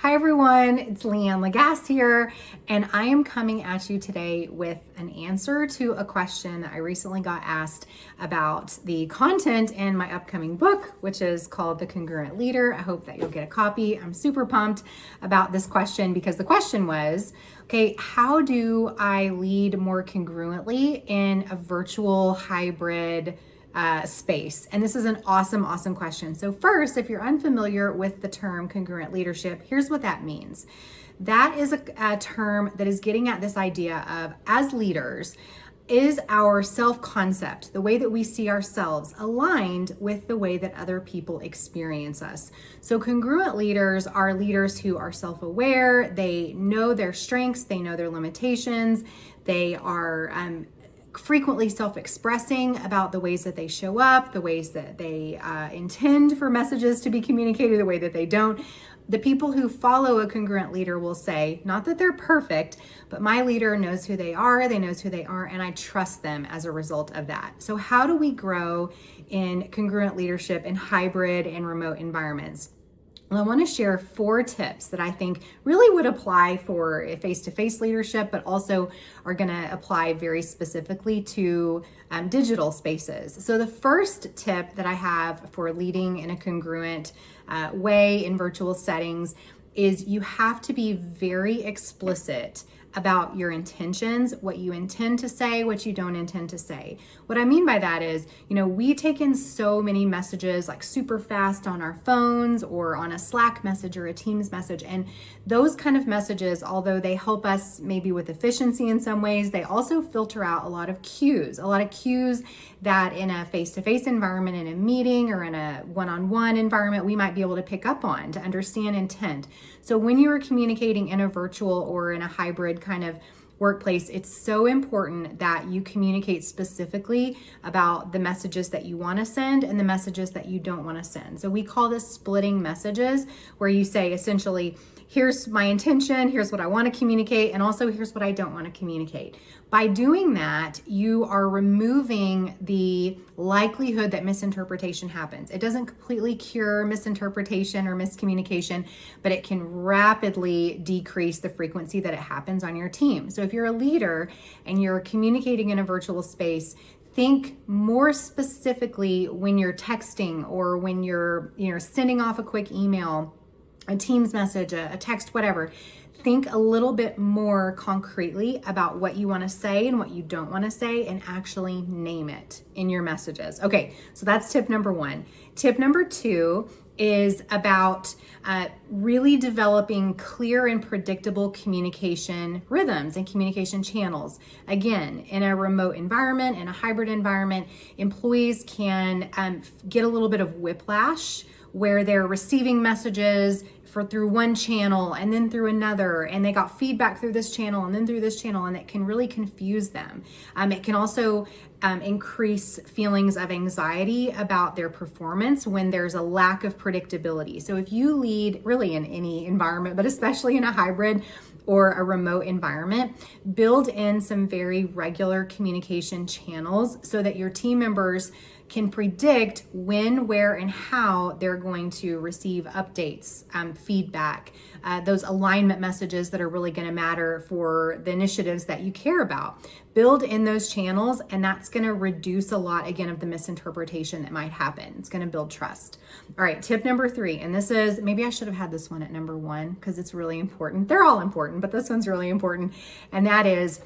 Hi everyone, it's LeAnne Lagasse here, and I am coming at you today with an answer to a question that I recently got asked about the content in my upcoming book, which is called The Congruent Leader. I hope that you'll get a copy. I'm super pumped about this question because the question was, okay, how do I lead more congruently in a virtual hybrid space? And this is an awesome question. So first, if you're unfamiliar with the term congruent leadership, here's what that means. That is a term that is getting at this idea of, as leaders, is our self-concept, the way that we see ourselves, aligned with the way that other people experience us? So congruent leaders are leaders who are self-aware, they know their strengths, they know their limitations, they are frequently self-expressing about the ways that they show up, the ways that they intend for messages to be communicated, the way that they don't. The people who follow a congruent leader will say, not that they're perfect, but my leader knows who they are, they knows who they aren't, and I trust them as a result of that. So how do we grow in congruent leadership in hybrid and remote environments? Well, I want to share 4 tips that I think really would apply for face-to-face leadership, but also are going to apply very specifically to digital spaces. So the first tip that I have for leading in a congruent way in virtual settings is you have to be very explicit about your intentions, what you intend to say, what you don't intend to say. What I mean by that is, we take in so many messages like super fast on our phones or on a Slack message or a Teams message. And those kind of messages, although they help us maybe with efficiency in some ways, they also filter out a lot of cues that in a face-to-face environment, in a meeting or in a one-on-one environment, we might be able to pick up on to understand intent. So when you are communicating in a virtual or in a hybrid kind of workplace, it's so important that you communicate specifically about the messages that you want to send and the messages that you don't want to send. So we call this splitting messages, where you say essentially, here's my intention, here's what I want to communicate, and also here's what I don't want to communicate. By doing that, you are removing the likelihood that misinterpretation happens. It doesn't completely cure misinterpretation or miscommunication, but it can rapidly decrease the frequency that it happens on your team. So if you're a leader and you're communicating in a virtual space, think more specifically when you're texting or when you're sending off a quick email, a Teams message, a text, whatever. Think a little bit more concretely about what you want to say and what you don't want to say, and actually name it in your messages. Okay, so that's tip number 1. Tip number 2 is about really developing clear and predictable communication rhythms and communication channels. Again, in a remote environment, in a hybrid environment, employees can get a little bit of whiplash where they're receiving messages through one channel and then through another, and they got feedback through this channel and then through this channel, and it can really confuse them. It can also increase feelings of anxiety about their performance when there's a lack of predictability. So if you lead really in any environment, but especially in a hybrid or a remote environment, build in some very regular communication channels so that your team members can predict when, where, and how they're going to receive updates, feedback, those alignment messages that are really going to matter for the initiatives that you care about. Build in those channels, and that's going to reduce a lot, again, of the misinterpretation that might happen. It's going to build trust. All right, tip number 3, and this is, maybe I should have had this one at number 1 because it's really important. They're all important, but this one's really important, and that is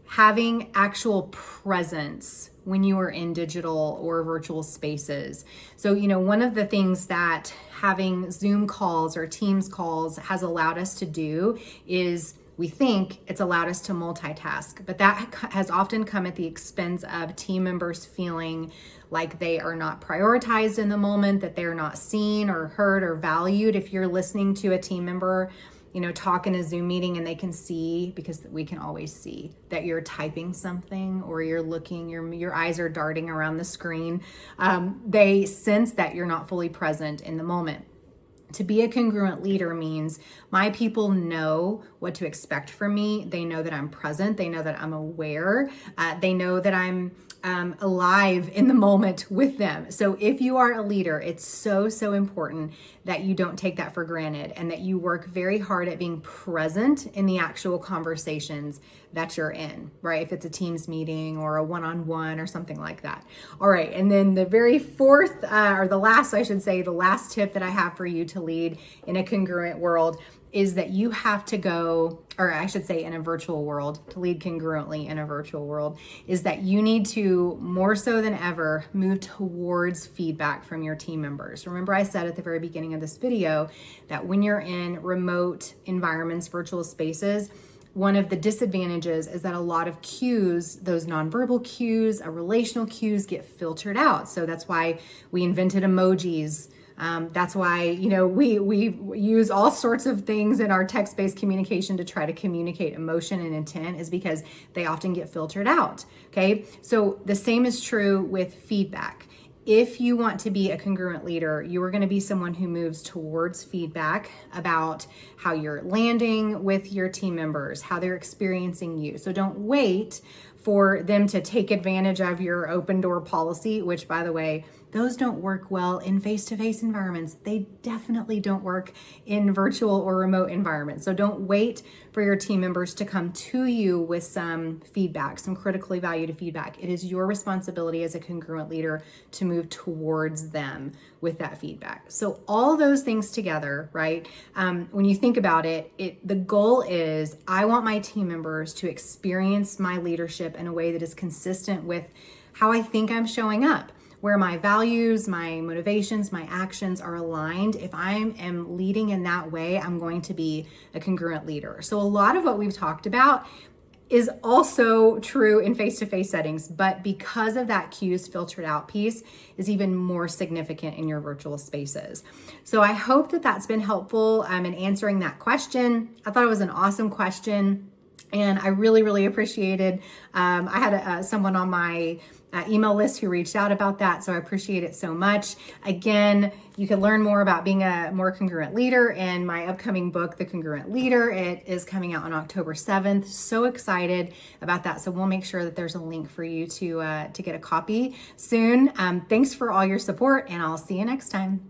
having actual presence when you are in digital or virtual spaces. So, one of the things that having Zoom calls or Teams calls has allowed us to do is we think it's allowed us to multitask, but that has often come at the expense of team members feeling like they are not prioritized in the moment, that they're not seen or heard or valued. If you're listening to a team member talk in a Zoom meeting and they can see, because we can always see that you're typing something or you're looking, your eyes are darting around the screen. They sense that you're not fully present in the moment. To be a congruent leader means my people know what to expect from me. They know that I'm present. They know that I'm aware. They know that I'm alive in the moment with them. So if you are a leader, it's so, so important that you don't take that for granted and that you work very hard at being present in the actual conversations that you're in, right? If it's a Teams meeting or a one-on-one or something like that. All right. And then the very fourth, or the last, I should say, the last tip that I have for you to lead in a congruent world is that you have to go, or I should say in a virtual world, to lead congruently in a virtual world, is that you need to, more so than ever, move towards feedback from your team members. Remember, I said at the very beginning of this video that when you're in remote environments, virtual spaces, one of the disadvantages is that a lot of cues, those nonverbal cues, relational cues, get filtered out. So that's why we invented emojis. That's why, we use all sorts of things in our text-based communication to try to communicate emotion and intent, is because they often get filtered out. Okay. So the same is true with feedback. If you want to be a congruent leader, you are going to be someone who moves towards feedback about how you're landing with your team members, how they're experiencing you. So don't wait for them to take advantage of your open door policy, which, by the way, those don't work well in face-to-face environments. They definitely don't work in virtual or remote environments. So don't wait for your team members to come to you with some feedback, some critically valued feedback. It is your responsibility as a congruent leader to move towards them with that feedback. So all those things together, right? When you think about it, the goal is I want my team members to experience my leadership in a way that is consistent with how I think I'm showing up, where my values, my motivations, my actions are aligned. If I am leading in that way, I'm going to be a congruent leader. So a lot of what we've talked about is also true in face-to-face settings, but because of that cues filtered out piece is even more significant in your virtual spaces. So I hope that that's been helpful in answering that question. I thought it was an awesome question, and I really, really appreciated. I had someone on my email list who reached out about that, so I appreciate it so much. Again, you can learn more about being a more congruent leader in my upcoming book, The Congruent Leader. It is coming out on October 7th. So excited about that. So we'll make sure that there's a link for you to get a copy soon. Thanks for all your support, and I'll see you next time.